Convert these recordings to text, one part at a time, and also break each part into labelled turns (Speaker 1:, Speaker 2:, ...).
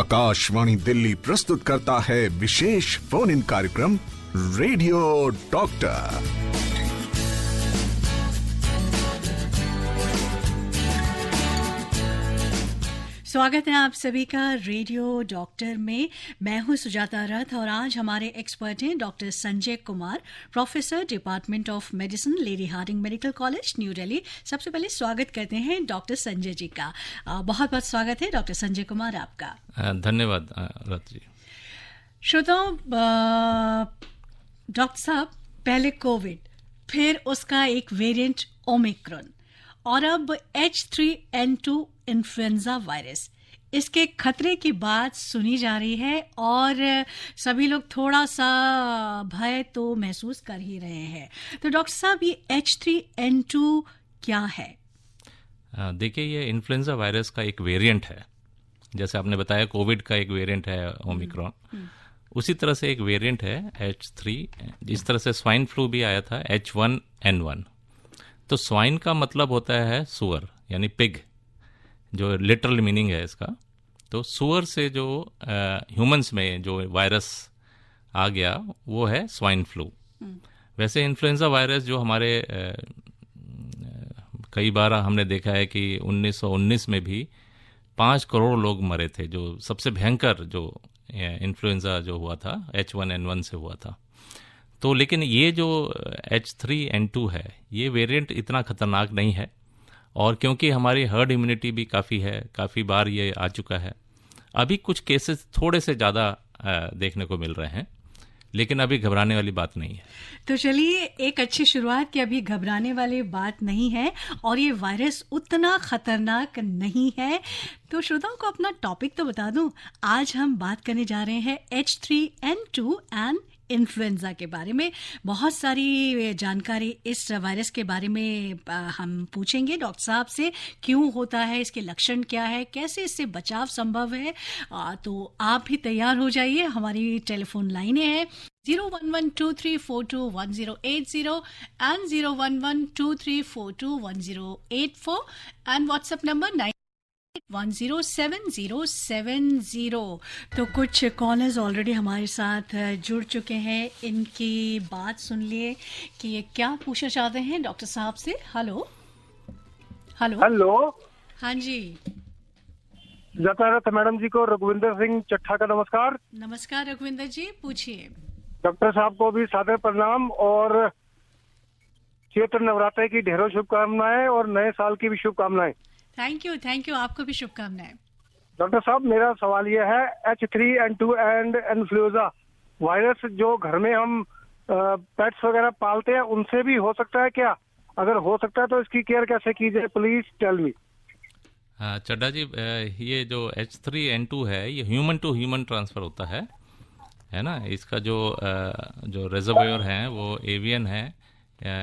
Speaker 1: आकाशवाणी दिल्ली प्रस्तुत करता है विशेष फोन इन कार्यक्रम रेडियो डॉक्टर।
Speaker 2: स्वागत है आप सभी का रेडियो डॉक्टर में। मैं हूं सुजाता रथ और आज हमारे एक्सपर्ट हैं doctor Sanjay Kumar, professor department of medicine, Lady Hardinge Medical College, New Delhi. सबसे पहले स्वागत करते हैं डॉक्टर संजय जी का। बहुत बहुत स्वागत है डॉक्टर संजय कुमार आपका।
Speaker 3: धन्यवाद रथ जी।
Speaker 2: श्रोताओं, डॉक्टर साहब, पहले कोविड, फिर उसका एक वेरिएंट ओमिक्रॉन और अब H3N2 इन्फ्लुएंजा वायरस, इसके खतरे की बात सुनी जा रही है और सभी लोग थोड़ा सा भय तो महसूस कर ही रहे हैं। तो डॉक्टर साहब, ये H3N2 क्या है?
Speaker 3: देखिए, ये इन्फ्लुएंजा वायरस का एक वेरिएंट है। जैसे आपने बताया कोविड का एक वेरिएंट है ओमिक्रॉन, उसी तरह से एक वेरिएंट है H3। जिस तरह से स्वाइन फ्लू भी आया था H1N1। तो स्वाइन का मतलब होता है सुअर, यानी पिग, जो लिटरल मीनिंग है इसका। तो सुअर से जो ह्यूमंस में जो वायरस आ गया वो है स्वाइन फ्लू। वैसे इन्फ्लुएंजा वायरस जो हमारे कई बार हमने देखा है कि 1919 में भी 5 करोड़ लोग मरे थे, जो सबसे भयंकर जो इन्फ्लुएंजा जो हुआ था H1N1 से हुआ था। तो लेकिन ये जो H3N2 है, ये वेरिएंट इतना खतरनाक नहीं है, और क्योंकि हमारी हर्ड इम्यूनिटी भी काफ़ी है, काफ़ी बार ये आ चुका है। अभी कुछ केसेस थोड़े से ज़्यादा देखने को मिल रहे हैं, लेकिन अभी घबराने वाली बात नहीं है।
Speaker 2: तो चलिए, एक अच्छी शुरुआत कि अभी घबराने वाली बात नहीं है और ये वायरस उतना खतरनाक नहीं है। तो श्रोताओं को अपना टॉपिक तो बता दूं। आज हम बात करने जा रहे हैं H3N2 एंड इन्फ्लुएंजा के बारे में। बहुत सारी जानकारी इस वायरस के बारे में हम पूछेंगे डॉक्टर साहब से। क्यों होता है, इसके लक्षण क्या है, कैसे इससे बचाव संभव है। तो आप भी तैयार हो जाइए। हमारी टेलीफोन लाइनें हैं 01123421080 एंड 01123421084 एंड व्हाट्सएप नंबर 107070। तो कुछ कॉलर्स ऑलरेडी हमारे साथ जुड़ चुके हैं। इनकी बात सुन लिए कि ये क्या पूछना चाहते हैं डॉक्टर साहब से। Hello hello
Speaker 4: hello.
Speaker 2: हाँ जी,
Speaker 4: जतारत मैडम जी को रघुविंदर सिंह चट्ठा का नमस्कार।
Speaker 2: नमस्कार रघुविंदर जी, पूछिए।
Speaker 4: डॉक्टर साहब को भी सादर प्रणाम और चैत्र नवरात्र की ढेरों शुभकामनाएं और नए साल की भी शुभकामनाएं।
Speaker 2: थैंक यू, आपको भी शुभकामनाएं।
Speaker 4: डॉक्टर साहब, मेरा सवाल यह है, H3N2 एंड इन्फ्लुएंजा वायरस जो घर में हम पेट्स वगैरह पालते हैं, उनसे भी हो सकता है क्या? अगर हो सकता है तो इसकी केयर कैसे की जाए, प्लीज टेल मी।
Speaker 3: चड्डा जी, ये जो H3N2 है, ये ह्यूमन टू ह्यूमन ट्रांसफर होता है ना। इसका जो रिजर्वोयर है वो एवियन है,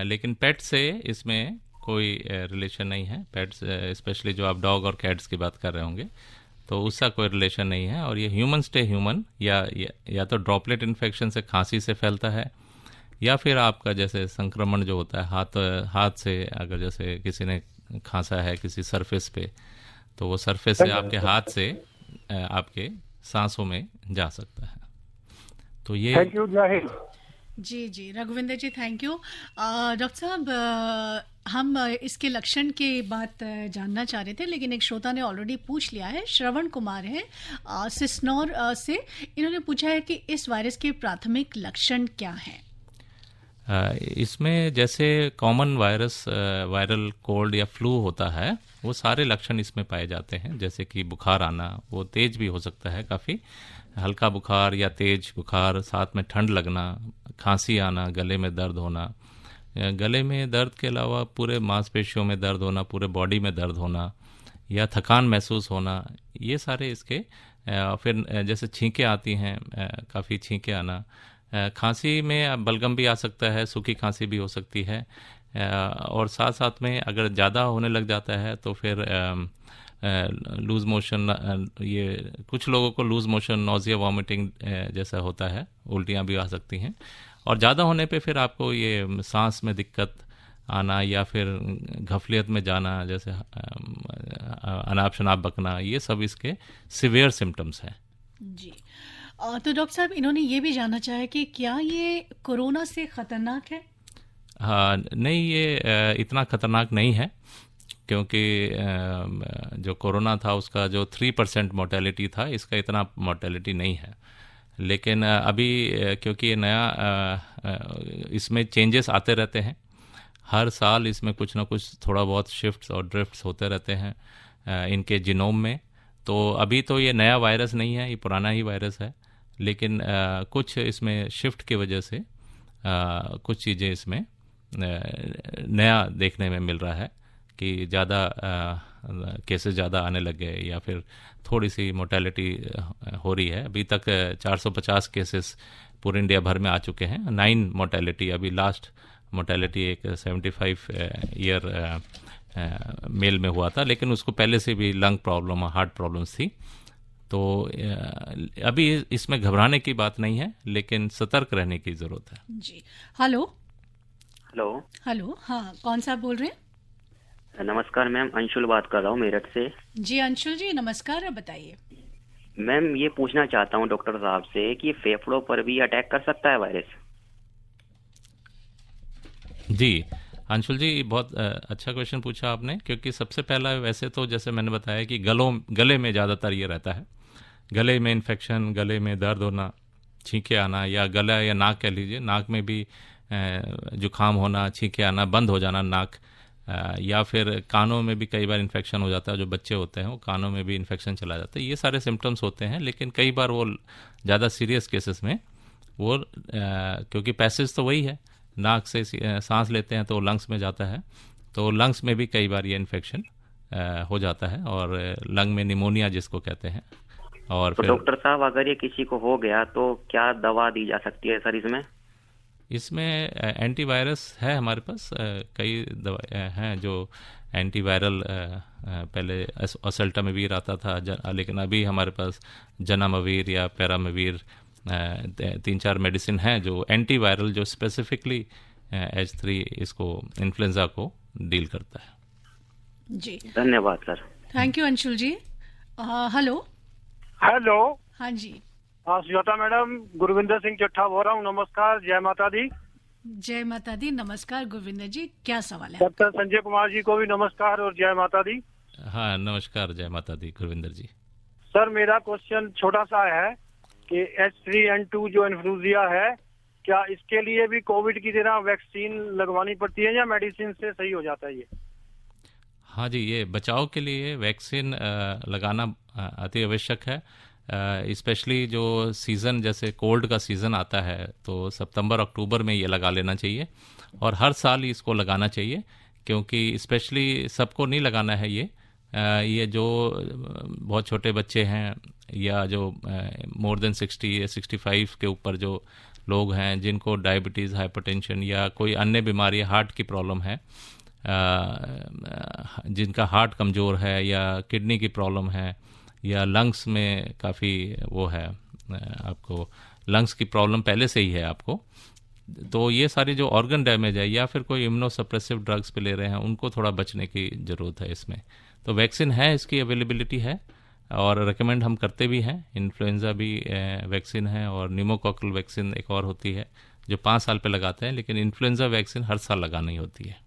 Speaker 3: लेकिन पेट से इसमें कोई रिलेशन नहीं है। पेट्स, स्पेशली जो आप डॉग और कैट्स की बात कर रहे होंगे, तो उसका कोई रिलेशन नहीं है। और ये ह्यूमन टू ह्यूमन या तो ड्रॉपलेट इन्फेक्शन से, खांसी से फैलता है, या फिर आपका जैसे संक्रमण जो होता है हाथ से, अगर जैसे किसी ने खांसा है किसी सरफेस पे, तो वो सरफेस से आपके हाथ से आपके सांसों में जा सकता है। तो ये
Speaker 4: थैंक यू, जय हिंद।
Speaker 2: जी रघुविंदर जी, थैंक यू। डॉक्टर साहब, हम इसके लक्षण की बात जानना चाह रहे थे, लेकिन एक श्रोता ने ऑलरेडी पूछ लिया है। श्रवण कुमार है सिसनौर से। इन्होंने पूछा है कि इस वायरस के प्राथमिक लक्षण क्या हैं।
Speaker 3: इसमें जैसे कॉमन वायरल कोल्ड या फ्लू होता है, वो सारे लक्षण इसमें पाए जाते हैं। जैसे कि बुखार आना, वो तेज भी हो सकता है, काफ़ी हल्का बुखार या तेज बुखार, साथ में ठंड लगना, खांसी आना, गले में दर्द होना। गले में दर्द के अलावा पूरे मांसपेशियों में दर्द होना, पूरे बॉडी में दर्द होना, या थकान महसूस होना, ये सारे इसके। फिर जैसे छींकें आती हैं, काफ़ी छींकें आना। खांसी में बलगम भी आ सकता है, सूखी खांसी भी हो सकती है। और साथ साथ में अगर ज़्यादा होने लग जाता है तो फिर लूज मोशन, ये कुछ लोगों को लूज मोशन, नोजिया, वॉमिटिंग जैसा होता है, उल्टियाँ भी आ सकती हैं। और ज़्यादा होने पे फिर आपको ये सांस में दिक्कत आना या फिर घफलियत में जाना, जैसे अनाप शनाप बकना, ये सब इसके सिवियर सिम्टम्स हैं।
Speaker 2: जी। तो डॉक्टर साहब, इन्होंने ये भी जानना चाहा कि क्या ये कोरोना से खतरनाक है?
Speaker 3: हाँ, नहीं, ये इतना खतरनाक नहीं है, क्योंकि जो कोरोना था उसका जो 3% मोर्टेलिटी था, इसका इतना मोर्टेलिटी नहीं है। लेकिन अभी क्योंकि ये नया इसमें चेंजेस आते रहते हैं, हर साल इसमें कुछ ना कुछ थोड़ा बहुत शिफ्ट्स और ड्रिफ्ट्स होते रहते हैं इनके जीनोम में। तो अभी तो ये नया वायरस नहीं है, ये पुराना ही वायरस है, लेकिन कुछ इसमें शिफ्ट की वजह से कुछ चीज़ें इसमें नया देखने में मिल रहा है कि ज़्यादा केसेस ज़्यादा आने लग गए, या फिर थोड़ी सी मोर्टेलिटी हो रही है। अभी तक 450 केसेस पूरे इंडिया भर में आ चुके हैं। 9 मोर्टेलिटी, अभी लास्ट मोर्टेलिटी एक 75 ईयर मेल में हुआ था, लेकिन उसको पहले से भी लंग प्रॉब्लम और हार्ट प्रॉब्लम्स थी। तो अभी इसमें घबराने की बात नहीं है, लेकिन सतर्क रहने की ज़रूरत है।
Speaker 2: जी। हेलो।
Speaker 5: हेलो।
Speaker 2: हेलो, हाँ, कौन साहब बोल रहे हैं?
Speaker 5: नमस्कार मैम, अंशुल बात कर रहा हूँ मेरठ से।
Speaker 2: जी अंशुल जी, नमस्कार, बताइए।
Speaker 5: मैम ये पूछना चाहता हूँ डॉक्टर साहब से कि फेफड़ों पर भी अटैक कर सकता है वायरस?
Speaker 3: जी अंशुल जी, बहुत अच्छा क्वेश्चन पूछा आपने, क्योंकि सबसे पहला वैसे तो जैसे मैंने बताया कि गले में ज़्यादातर ये रहता है। गले में इन्फेक्शन, गले में दर्द होना, छींके आना, या गला या नाक कह लीजिए, नाक में भी जुकाम होना, छींके आना, बंद हो जाना नाक, या फिर कानों में भी कई बार इन्फेक्शन हो जाता है। जो बच्चे होते हैं वो कानों में भी इन्फेक्शन चला जाता है। ये सारे सिम्टम्स होते हैं, लेकिन कई बार वो ज़्यादा सीरियस केसेस में वो क्योंकि पैसेज तो वही है, नाक से सांस लेते हैं तो लंग्स में जाता है, तो लंग्स में भी कई बार ये इन्फेक्शन हो जाता है, और लंग में निमोनिया जिसको कहते हैं। और
Speaker 5: तो
Speaker 3: फिर
Speaker 5: डॉक्टर साहब, अगर ये किसी को हो गया तो क्या दवा दी जा सकती है सर
Speaker 3: इसमें एंटीवायरस है हमारे पास, कई दवा हैं जो एंटीवायरल, पहले ओसेल्टामिवीर आता था, लेकिन अभी हमारे पास जनामवीर या पैरामवीर 3-4 मेडिसिन हैं जो एंटीवायरल, जो स्पेसिफिकली H3 इसको इन्फ्लुएंजा को डील करता है।
Speaker 2: जी,
Speaker 5: धन्यवाद sir.
Speaker 2: Thank you Anshul ji. Hello.
Speaker 4: Hello.
Speaker 2: हाँ जी।
Speaker 4: हाँ सुजाता मैडम, गुरविंदर सिंह चट्ठा बोल रहा हूँ। नमस्कार, जय माता दी।
Speaker 2: जय माता दी। नमस्कार गुरविंदर जी, क्या सवाल है?
Speaker 4: डॉक्टर संजय कुमार जी को भी नमस्कार और जय माता दी।
Speaker 3: हाँ नमस्कार, जय माता दी गुरविंदर जी।
Speaker 4: सर मेरा क्वेश्चन छोटा सा है कि H3N2 जो इन्फ्लुएंजा है, क्या इसके लिए भी कोविड की तरह वैक्सीन लगवानी पड़ती है या मेडिसिन से सही हो जाता है ये?
Speaker 3: हाँ जी, ये बचाव के लिए वैक्सीन लगाना अति आवश्यक है। स्पेशली जो सीज़न, जैसे कोल्ड का सीज़न आता है, तो सितंबर अक्टूबर में ये लगा लेना चाहिए, और हर साल इसको लगाना चाहिए, क्योंकि स्पेशली सबको नहीं लगाना है ये जो बहुत छोटे बच्चे हैं, या जो मोर देन 60 या 65 के ऊपर जो लोग हैं, जिनको डायबिटीज़, हाइपरटेंशन या कोई अन्य बीमारी, हार्ट की प्रॉब्लम है, जिनका हार्ट कमज़ोर है, या किडनी की प्रॉब्लम है, या लंग्स में काफ़ी वो है, आपको लंग्स की प्रॉब्लम पहले से ही है आपको, तो ये सारी जो ऑर्गन डैमेज है, या फिर कोई इम्यूनोसप्रेसिव ड्रग्स पे ले रहे हैं, उनको थोड़ा बचने की ज़रूरत है इसमें। तो वैक्सीन है, इसकी अवेलेबिलिटी है, और रिकमेंड हम करते भी हैं। इन्फ्लुएंजा भी वैक्सीन है, और निमोकॉकल वैक्सीन एक और होती है जो 5 साल पे लगाते हैं, लेकिन इन्फ्लुएंजा वैक्सीन हर साल लगानी होती है।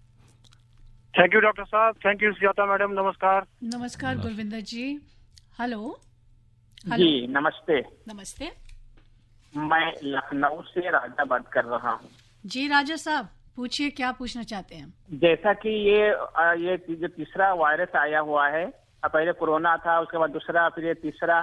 Speaker 4: थैंक यू डॉक्टर साहब, थैंक यू सुजाता मैडम, नमस्कार।
Speaker 2: नमस्कार गुरविंदर जी। हेलो।
Speaker 6: जी नमस्ते।
Speaker 2: नमस्ते।
Speaker 6: मैं लखनऊ से राजा बात कर रहा हूँ।
Speaker 2: जी राजा साहब, पूछिए, क्या पूछना चाहते हैं?
Speaker 6: जैसा कि ये जो तीसरा वायरस आया हुआ है, पहले कोरोना था, उसके बाद दूसरा, फिर ये तीसरा,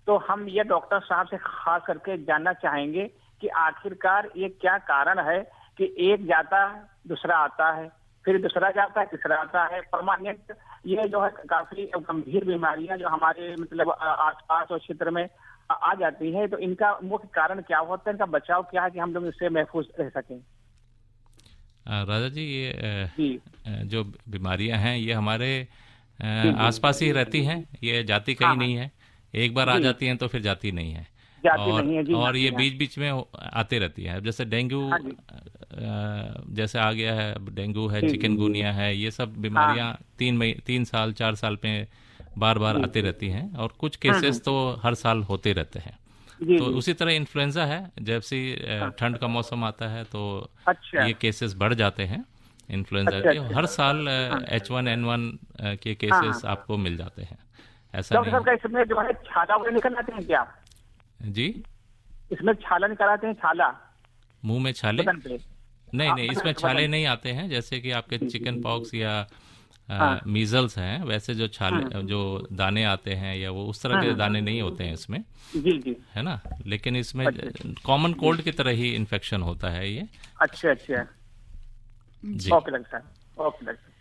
Speaker 6: तो हम ये डॉक्टर साहब से खास करके जानना चाहेंगे कि आखिरकार ये क्या कारण है कि एक जाता दूसरा आता है, फिर दूसरा जाता है, तीसरा आता है, परमानेंट। ये जो है काफी गंभीर बीमारियां जो हमारे मतलब आसपास और क्षेत्र में आ जाती है, तो इनका मुख्य कारण क्या होता है, इनका बचाव क्या है कि हम लोग इससे महफूज रह सकें?
Speaker 3: राजा जी, ये जो बीमारियां हैं ये हमारे आसपास ही रहती हैं, ये जाती कहीं नहीं है। एक बार आ जाती हैं तो फिर जाती नहीं है, और ये बीच बीच में आते रहती है। जैसे डेंगू जैसे आ गया है, डेंगू है, चिकनगुनिया है, ये सब बीमारियां 3 साल 4 साल पे बार बार आती रहती हैं, और कुछ केसेस तो हर साल होते रहते हैं।
Speaker 6: जी,
Speaker 3: तो
Speaker 6: जी।
Speaker 3: उसी तरह इन्फ्लुएंजा है, जब से ठंड का मौसम आता है तो
Speaker 6: अच्छा।
Speaker 3: ये केसेस बढ़ जाते हैं इन्फ्लुएंजा
Speaker 6: अच्छा,
Speaker 3: के।
Speaker 6: अच्छा।
Speaker 3: हर साल H1N1 के केसेस आपको मिल जाते हैं, ऐसा
Speaker 6: डॉक्टर
Speaker 3: नहीं
Speaker 6: साहब, क्या इसमें जो है छाला वगैरह निकल आते हैं क्या?
Speaker 3: है। जी,
Speaker 6: इसमें छाला निकल आते हैं, छाला
Speaker 3: मुंह में छाले?
Speaker 6: बदन पे?
Speaker 3: नहीं नहीं, इसमें
Speaker 6: बदन-
Speaker 3: छाले
Speaker 6: बदन-
Speaker 3: नहीं आते हैं, जैसे कि आपके चिकन पॉक्स या
Speaker 6: हाँ।
Speaker 3: मीजल्स हैं, वैसे जो छाले जो दाने आते हैं या वो उस तरह के दाने नहीं होते हैं इसमें,
Speaker 6: जी जी।
Speaker 3: है ना। लेकिन इसमें कॉमन कोल्ड की तरह ही इन्फेक्शन होता है ये।
Speaker 6: अच्छा अच्छा।
Speaker 3: जी,
Speaker 6: ओके डॉक्टर साहब, ओके डॉक्टर।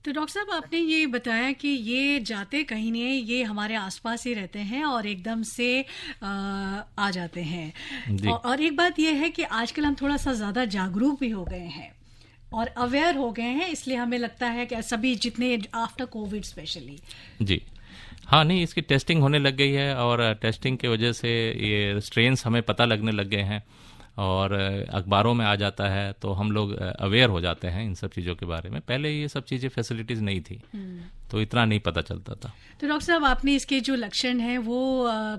Speaker 2: तो डॉक्टर साहब, आपने ये बताया कि ये जाते कहीं नहीं, ये हमारे आसपास ही रहते हैं और एकदम से आ जाते हैं।
Speaker 3: जी।
Speaker 2: और एक बात ये है कि आजकल हम थोड़ा सा ज़्यादा जागरूक भी हो गए हैं और अवेयर हो गए हैं, इसलिए हमें लगता है कि सभी जितने आफ्टर कोविड स्पेशली।
Speaker 3: जी, हाँ, नहीं, इसकी टेस्टिंग होने लग गई है, और टेस्टिंग की वजह से ये स्ट्रेन्स हमें पता लगने लग गए हैं, और अखबारों में आ जाता है, तो हम लोग अवेयर हो जाते हैं इन सब चीज़ों के बारे में। पहले ये सब चीज़ें फैसिलिटीज़ नहीं थी, तो इतना नहीं पता चलता था।
Speaker 2: तो डॉक्टर साहब, आपने इसके जो लक्षण हैं वो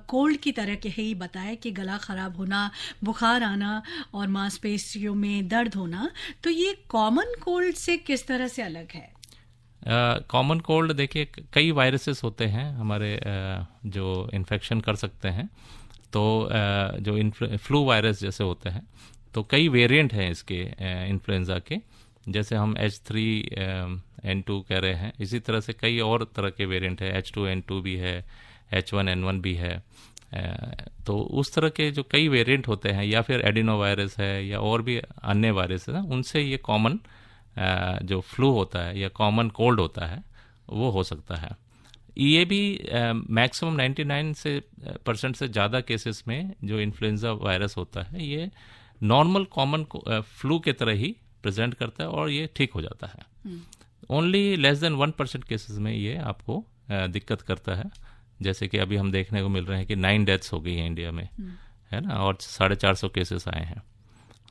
Speaker 2: कोल्ड की तरह के ही बताया कि गला खराब होना, बुखार आना और मांसपेशियों में दर्द होना। तो ये कॉमन कोल्ड से किस तरह से अलग है?
Speaker 3: कॉमन कोल्ड, देखिए, कई वायरसेस होते हैं हमारे जो इन्फेक्शन कर सकते हैं। तो जो फ्लू वायरस जैसे होते हैं, तो कई वेरिएंट हैं इसके इन्फ्लुएंजा के, जैसे हम H3N2 कह रहे हैं, इसी तरह से कई और तरह के वेरिएंट है, H2N2 भी है, H1N1 भी है। तो उस तरह के जो कई वेरिएंट होते हैं, या फिर एडिनो वायरस है या और भी अन्य वायरस है, उनसे ये कॉमन जो फ्लू होता है या कॉमन कोल्ड होता है वो हो सकता है। ये भी मैक्सिमम 99% से ज़्यादा केसेस में जो इन्फ्लुएंजा वायरस होता है, ये नॉर्मल कॉमन फ्लू के तरह ही प्रेजेंट करता है और ये ठीक हो जाता है। ओनली लेस देन 1% केसेस में ये आपको दिक्कत करता है, जैसे कि अभी हम देखने को मिल रहे हैं कि 9 डेथ्स हो गई हैं इंडिया में, है ना, और 450 केसेस आए हैं।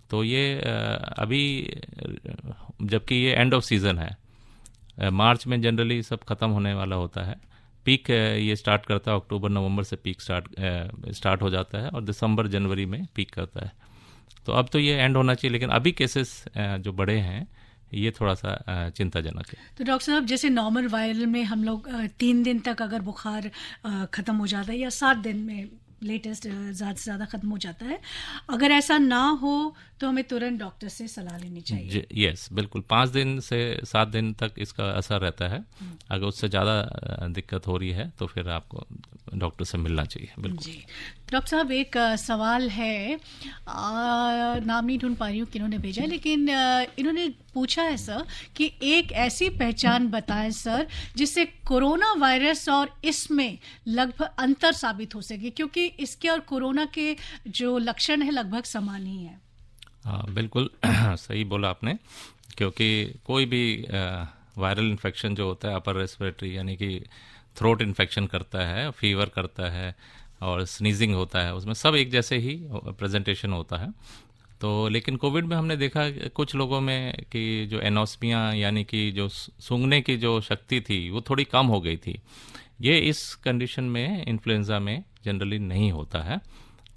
Speaker 3: तो ये अभी, जबकि ये एंड ऑफ सीज़न है, मार्च में जनरली सब खत्म होने वाला होता है। पीक ये स्टार्ट करता है अक्टूबर नवंबर से, पीक स्टार्ट हो जाता है, और दिसंबर जनवरी में पीक करता है। तो अब तो ये एंड होना चाहिए, लेकिन अभी केसेस जो बड़े हैं ये थोड़ा सा चिंताजनक है।
Speaker 2: तो डॉक्टर साहब, जैसे नॉर्मल वायरल में हम लोग 3 दिन तक अगर बुखार ख़त्म हो जाता है, या 7 दिन में लेटेस्ट ज़्यादा से ज़्यादा ख़त्म हो जाता है, अगर ऐसा ना हो तो हमें तुरंत डॉक्टर से सलाह लेनी चाहिए।
Speaker 3: यस, बिल्कुल, 5 दिन से 7 दिन तक इसका असर रहता है। अगर उससे ज़्यादा दिक्कत हो रही है तो फिर आपको डॉक्टर से मिलना चाहिए। बिल्कुल
Speaker 2: जी। डॉक्टर साहब, एक सवाल है, नाम नहीं ढूंढ पा रही हूँ किन्होंने भेजा है, लेकिन इन्होंने पूछा है सर कि एक ऐसी पहचान बताएं सर जिससे कोरोना वायरस और इसमें लगभग अंतर साबित हो सके, क्योंकि इसके और कोरोना के जो लक्षण है लगभग समान ही है।
Speaker 3: हाँ, बिल्कुल सही बोला आपने, क्योंकि कोई भी वायरल इन्फेक्शन जो होता है अपर रेस्पिरेटरी, यानी कि थ्रोट इन्फेक्शन करता है, फीवर करता है और स्नीजिंग होता है, उसमें सब एक जैसे ही प्रेजेंटेशन होता है। तो लेकिन कोविड में हमने देखा कुछ लोगों में कि जो एनोस्मिया, यानी कि जो सूंघने की जो शक्ति थी वो थोड़ी कम हो गई थी। ये इस कंडीशन में इन्फ्लुएंजा में जनरली नहीं होता है।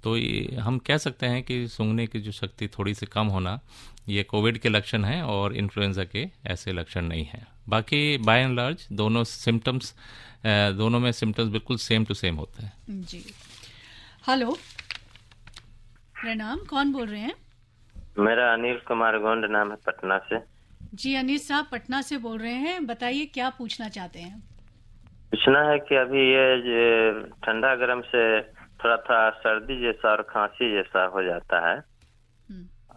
Speaker 3: तो हम कह सकते हैं कि सूंघने की जो शक्ति थोड़ी सी कम होना ये कोविड के लक्षण हैं और इन्फ्लुएंजा के ऐसे लक्षण नहीं हैं। बाकी बाय एंड लार्ज दोनों में सिम्टम्स बिल्कुल सेम टू सेम होते हैं।
Speaker 2: जी। हेलो, प्रणाम, कौन बोल रहे हैं?
Speaker 7: मेरा अनिल कुमार गोंड नाम है, पटना से।
Speaker 2: जी अनिल साहब, पटना से बोल रहे हैं, बताइए क्या पूछना चाहते हैं?
Speaker 7: पूछना है कि अभी ये ठंडा गर्म से थोड़ा थोड़ा सर्दी जैसा और खांसी जैसा हो जाता है,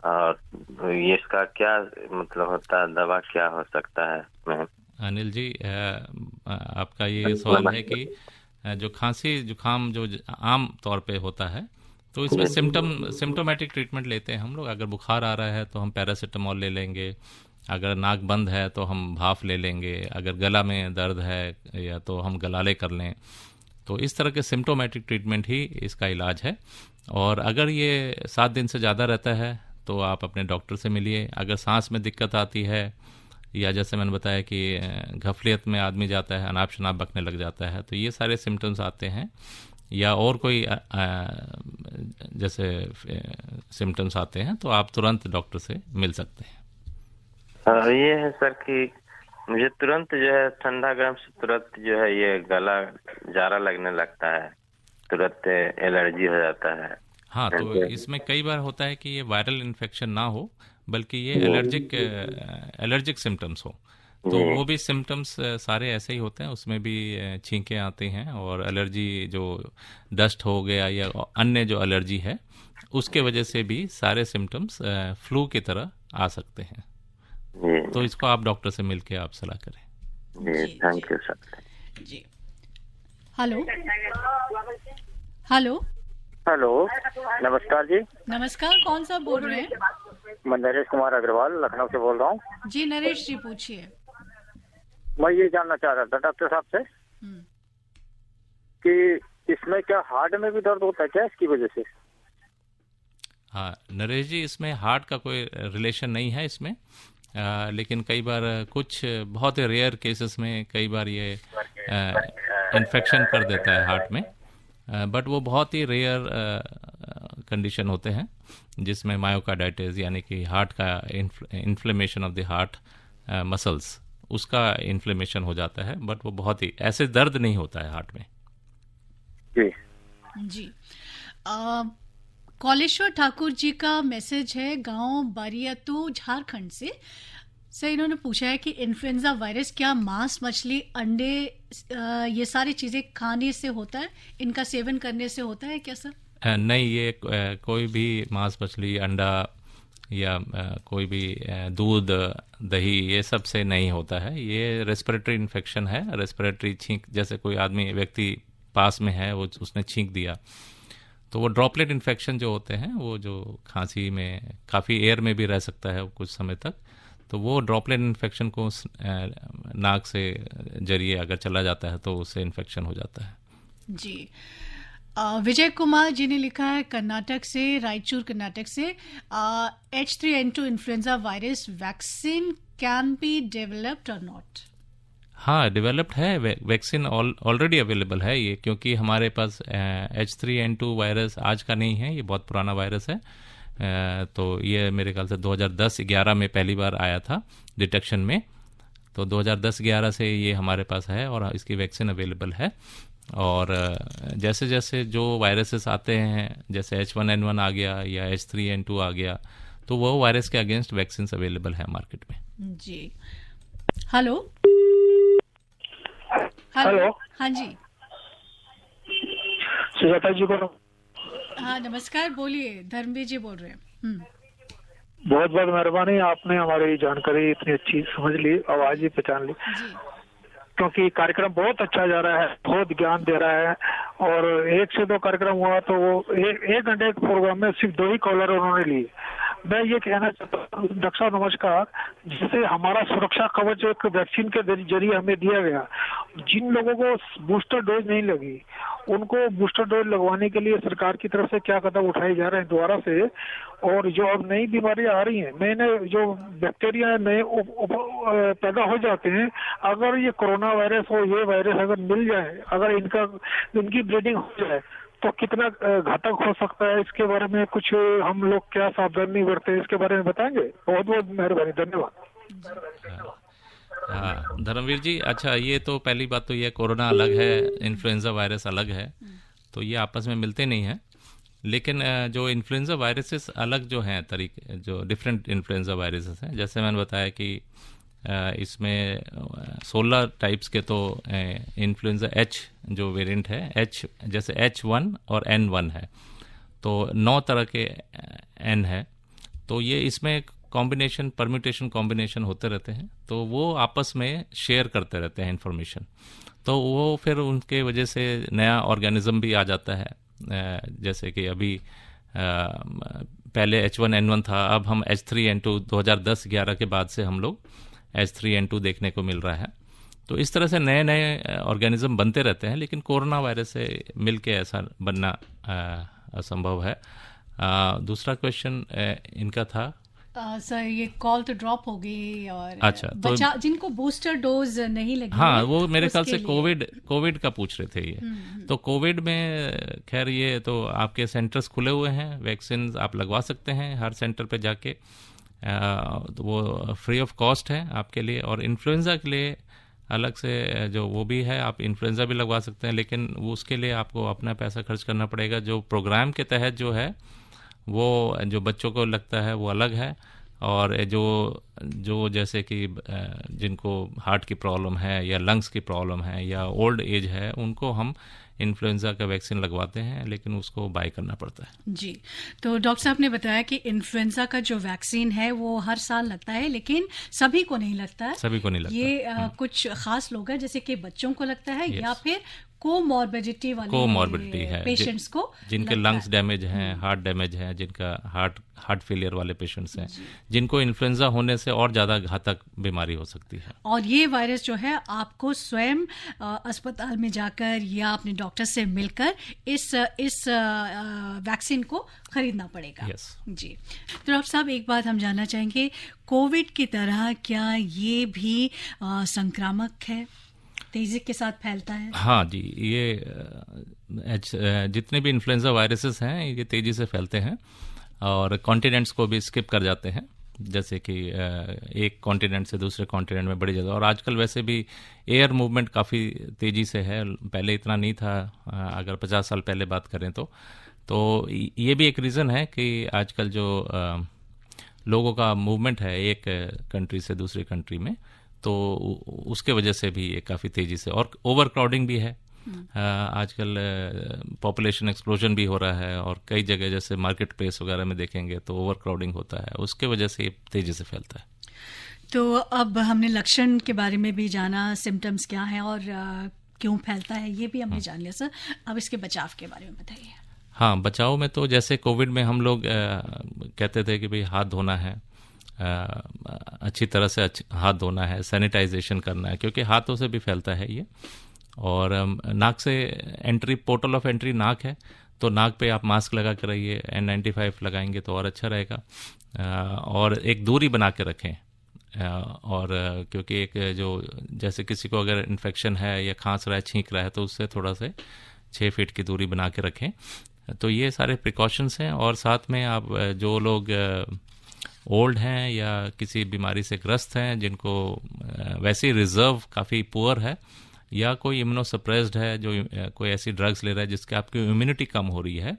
Speaker 7: और ये इसका क्या मतलब होता है, दवा क्या हो सकता है? मैम
Speaker 3: अनिल जी, आपका ये सवाल है कि जो खांसी जुकाम जो आम तौर पे होता है, तो इसमें सिम्टोमेटिक ट्रीटमेंट लेते हैं हम लोग। अगर बुखार आ रहा है तो हम पैरासीटामोल ले लेंगे, अगर नाक बंद है तो हम भाफ ले लेंगे, अगर गला में दर्द है या तो हम गलाले कर लें। तो इस तरह के सिम्टोमेटिक ट्रीटमेंट ही इसका इलाज है। और अगर ये 7 दिन से ज़्यादा रहता है तो आप अपने डॉक्टर से मिलिए। अगर सांस में दिक्कत आती है या जैसे मैंने बताया कि गफलियत में आदमी जाता है, अनाप शनाप बकने लग जाता है, तो ये सारे सिम्टम्स आते हैं। या और कोई जैसे सिम्टम्स आते हैं तो आप तुरंत डॉक्टर से मिल सकते हैं।
Speaker 7: ये है सर कि मुझे तुरंत जो है ठंडा गर्म से तुरंत जो है ये गला जारा लगने लगता है, तुरंत एलर्जी हो जाता है।
Speaker 3: हाँ, तो इसमें कई बार होता है कि ये वायरल इन्फेक्शन ना हो, बल्कि ये एलर्जिक सिम्टम्स हो। तो वो भी सिम्टम्स सारे ऐसे ही होते हैं, उसमें भी छींकें आती हैं और एलर्जी जो डस्ट हो गया या अन्य जो एलर्जी है उसके वजह से भी सारे सिम्टम्स फ्लू की तरह आ सकते हैं। तो इसको आप डॉक्टर से मिलके आप सलाह करें।
Speaker 7: जी, थैंक यू सर।
Speaker 2: जी, हेलो हेलो
Speaker 8: हेलो, नमस्कार जी।
Speaker 2: नमस्कार, कौन सा बोल रहे हैं?
Speaker 8: मैं नरेश कुमार अग्रवाल लखनऊ से बोल रहा हूँ।
Speaker 2: जी नरेश जी, पूछिए।
Speaker 8: मैं ये जानना चाह रहा था डॉक्टर साहब से कि इसमें क्या हार्ट में भी दर्द होता है क्या इसकी वजह से?
Speaker 3: हाँ नरेश जी, इसमें हार्ट का कोई रिलेशन नहीं है इसमें, लेकिन कई बार कुछ बहुत ही रेयर केसेस में कई बार ये इन्फेक्शन कर देता है हार्ट में, बट वो बहुत ही रेयर कंडीशन होते हैं जिसमें मायोकार्डाइटिस यानी कि हार्ट का inflammation of the heart muscles, उसका इन्फ्लेमेशन हो जाता है, बट वो बहुत ही ऐसे दर्द नहीं होता है हार्ट में।
Speaker 8: जी
Speaker 2: जी, कौलेश्वर ठाकुर जी का मैसेज है गांव बारियातू झारखंड से। सर, इन्होंने पूछा है कि इन्फ्लुएंजा वायरस क्या मांस, मछली, अंडे ये सारी चीजें खाने से होता है, इनका सेवन करने से होता है क्या सर?
Speaker 3: नहीं, ये कोई भी मांस, मछली, अंडा या कोई भी दूध, दही, ये सब से नहीं होता है। ये रेस्पिरेटरी इन्फेक्शन है, रेस्पिरेटरी छींक, जैसे कोई आदमी व्यक्ति पास में है वो उसने छींक दिया तो वो ड्रॉपलेट इन्फेक्शन जो होते हैं, वो जो खांसी में काफ़ी एयर में भी रह सकता है कुछ समय तक, तो वो ड्रॉपलेट इन्फेक्शन को नाक से जरिए अगर चला जाता है तो उससे इन्फेक्शन हो जाता है।
Speaker 2: जी, विजय कुमार जी ने लिखा है कर्नाटक से, रायचूर कर्नाटक से, H3N2 influenza virus vaccine can be developed और नॉट?
Speaker 3: हाँ, डेवलप्ड है, वैक्सीन ऑलरेडी अवेलेबल है ये, क्योंकि हमारे पास H3N2 वायरस आज का नहीं है, ये बहुत पुराना वायरस है। तो ये मेरे ख्याल से 2010-11 में पहली बार आया था डिटेक्शन में, तो 2010-11 से ये हमारे पास है और इसकी वैक्सीन अवेलेबल है। और जैसे जैसे जो वायरसेस आते हैं, जैसे H1N1 आ गया या H3N2 आ गया, तो वो वायरस के अगेंस्ट वैक्सीन अवेलेबल है मार्केट में।
Speaker 2: जी, हेलो
Speaker 4: हेलो,
Speaker 2: हाँ जी,
Speaker 4: सुजाता जी बोलो।
Speaker 2: हाँ नमस्कार, बोलिए, धर्मवीर जी बोल रहे हैं।
Speaker 4: बहुत बहुत मेहरबानी, आपने हमारी जानकारी इतनी अच्छी समझ ली, आवाज ही पहचान ली, क्योंकि कार्यक्रम बहुत अच्छा जा रहा है, बहुत ज्ञान दे रहा है। और 1 से 2 कार्यक्रम हुआ तो वो 1 घंटे के प्रोग्राम में सिर्फ 2 ही कॉलर उन्होंने लिए। मैं ये कहना चाहता हूँ डॉक्टर साहब नमस्कार, जैसे हमारा सुरक्षा कवच एक वैक्सीन के जरिए हमें दिया गया, जिन लोगों को बूस्टर डोज नहीं लगी उनको बूस्टर डोज लगवाने के लिए सरकार की तरफ से क्या कदम उठाए जा रहे हैं दोबारा से? और जो अब नई बीमारियां आ रही हैं, नए नए जो बैक्टीरिया नए पैदा हो जाते हैं, अगर ये कोरोना वायरस हो, ये वायरस अगर मिल जाए, अगर इनकी ब्रीडिंग हो जाए तो कितना घातक हो सकता है? इसके बारे में कुछ हम लोग क्या सावधानी बरतें, इसके बारे में बताएंगे? बहुत बहुत मेहरबानी, धन्यवाद।
Speaker 3: धर्मवीर जी, अच्छा, ये तो पहली बात तो ये कोरोना अलग है, इन्फ्लुएंजा वायरस अलग है, तो ये आपस में मिलते नहीं हैं। लेकिन जो इन्फ्लुएंजा वायरसेस अलग जो हैं तरीके, जो डिफरेंट इन्फ्लुएंजा वायरसेस हैं, जैसे मैंने बताया कि इसमें 16 टाइप्स के तो इन्फ्लुएंजा H जो वेरिएंट है, H जैसे H1 और N1 है, तो 9 तरह के N है, तो ये इसमें कॉम्बिनेशन, परम्यूटेशन कॉम्बिनेशन होते रहते हैं, तो वो आपस में शेयर करते रहते हैं इन्फॉर्मेशन, तो वो फिर उनके वजह से नया ऑर्गेनिज्म भी आ जाता है। जैसे कि अभी पहले H1N1 था, अब हम H3N2 2010-11 के बाद से हम लोग H3N2 देखने को मिल रहा है। तो इस तरह से नए नए ऑर्गेनिज्म बनते रहते हैं, लेकिन कोरोना वायरस से मिलके ऐसा बनना असंभव है। दूसरा क्वेश्चन इनका था
Speaker 2: सर ये कॉल तो ड्रॉप हो गई। और
Speaker 3: अच्छा, तो
Speaker 2: जिनको बूस्टर डोज नहीं लगी,
Speaker 3: हाँ, वो मेरे ख्याल से कोविड का पूछ रहे थे ये। तो कोविड में खैर ये तो आपके सेंटर्स खुले हुए हैं, वैक्सीन आप लगवा सकते हैं हर सेंटर पे जाके, तो वो फ्री ऑफ कॉस्ट है आपके लिए। और इन्फ्लुएंजा के लिए अलग से जो वो भी है, आप इन्फ्लुएंजा भी लगवा सकते हैं, लेकिन वो उसके लिए आपको अपना पैसा खर्च करना पड़ेगा। जो प्रोग्राम के तहत जो है वो जो बच्चों को लगता है वो अलग है, और जो जैसे कि जिनको हार्ट की प्रॉब्लम है या लंग्स की प्रॉब्लम है या ओल्ड एज है, उनको हम इन्फ्लुएंजा का वैक्सीन लगवाते हैं, लेकिन उसको बाय करना पड़ता है।
Speaker 2: जी, तो डॉक्टर साहब ने बताया कि इन्फ्लुएंजा का जो वैक्सीन है वो हर साल लगता है, लेकिन सभी को नहीं लगता है।
Speaker 3: सभी को नहीं लगता।
Speaker 2: ये कुछ खास लोग हैं, जैसे कि बच्चों को लगता है, या फिर कोमॉर्बिडिटी
Speaker 3: है
Speaker 2: पेशेंट्स को,
Speaker 3: जिनके लंग्स डैमेज हैं, हार्ट डैमेज है, जिनका हार्ट फेलियर वाले पेशेंट्स हैं, जिनको इन्फ्लुएंजा होने से और ज़्यादा घातक बीमारी हो सकती है।
Speaker 2: और ये वायरस जो है आपको स्वयं अस्पताल में जाकर या अपने डॉक्टर से मिलकर इस वैक्सीन को खरीदना पड़ेगा। जी, तो डॉक्टर साहब एक बात हम जानना चाहेंगे, कोविड की तरह क्या ये भी संक्रामक है, तेजी के साथ फैलता है?
Speaker 3: हाँ जी, ये जितने भी इन्फ्लुएंजा वायरसेस हैं ये तेज़ी से फैलते हैं और कॉन्टिनेंट्स को भी स्किप कर जाते हैं, जैसे कि एक कॉन्टिनेंट से दूसरे कॉन्टिनेंट में बड़ी जगह। और आजकल वैसे भी एयर मूवमेंट काफ़ी तेज़ी से है, पहले इतना नहीं था, अगर 50 साल पहले बात करें तो ये भी एक रीज़न है कि आजकल जो लोगों का मूवमेंट है एक कंट्री से दूसरी कंट्री में, तो उसके वजह से भी ये काफ़ी तेज़ी से, और ओवर क्राउडिंग भी है। आजकल पॉपुलेशन एक्सप्लोजन भी हो रहा है, और कई जगह जैसे मार्केट प्लेस वगैरह में देखेंगे तो ओवर क्राउडिंग होता है, उसके वजह से ये तेज़ी से फैलता है।
Speaker 2: तो अब हमने लक्षण के बारे में भी जाना, सिम्टम्स क्या हैं और क्यों फैलता है ये भी हमने जान लिया सर। अब इसके बचाव के बारे में बताइए।
Speaker 3: हाँ, बचाव में तो जैसे कोविड में हम लोग कहते थे कि भाई हाथ धोना है, अच्छी तरह से हाथ धोना है, सैनिटाइजेशन करना है, क्योंकि हाथों से भी फैलता है ये। और नाक से एंट्री, पोर्टल ऑफ एंट्री नाक है, तो नाक पे आप मास्क लगा कर रहिए, N95 लगाएंगे तो और अच्छा रहेगा। और एक दूरी बना के रखें, और क्योंकि एक जो जैसे किसी को अगर इन्फेक्शन है या खांस रहा है, छींक रहा है, तो उससे थोड़ा से 6 फीट की दूरी बना के रखें। तो ये सारे प्रिकॉशंस हैं। और साथ में आप जो लोग ओल्ड हैं या किसी बीमारी से ग्रस्त हैं, जिनको वैसे ही रिजर्व काफ़ी पुअर है, या कोई इम्यूनोसप्रेस्ड है, जो कोई ऐसी ड्रग्स ले रहा है जिसके आपकी इम्यूनिटी कम हो रही है,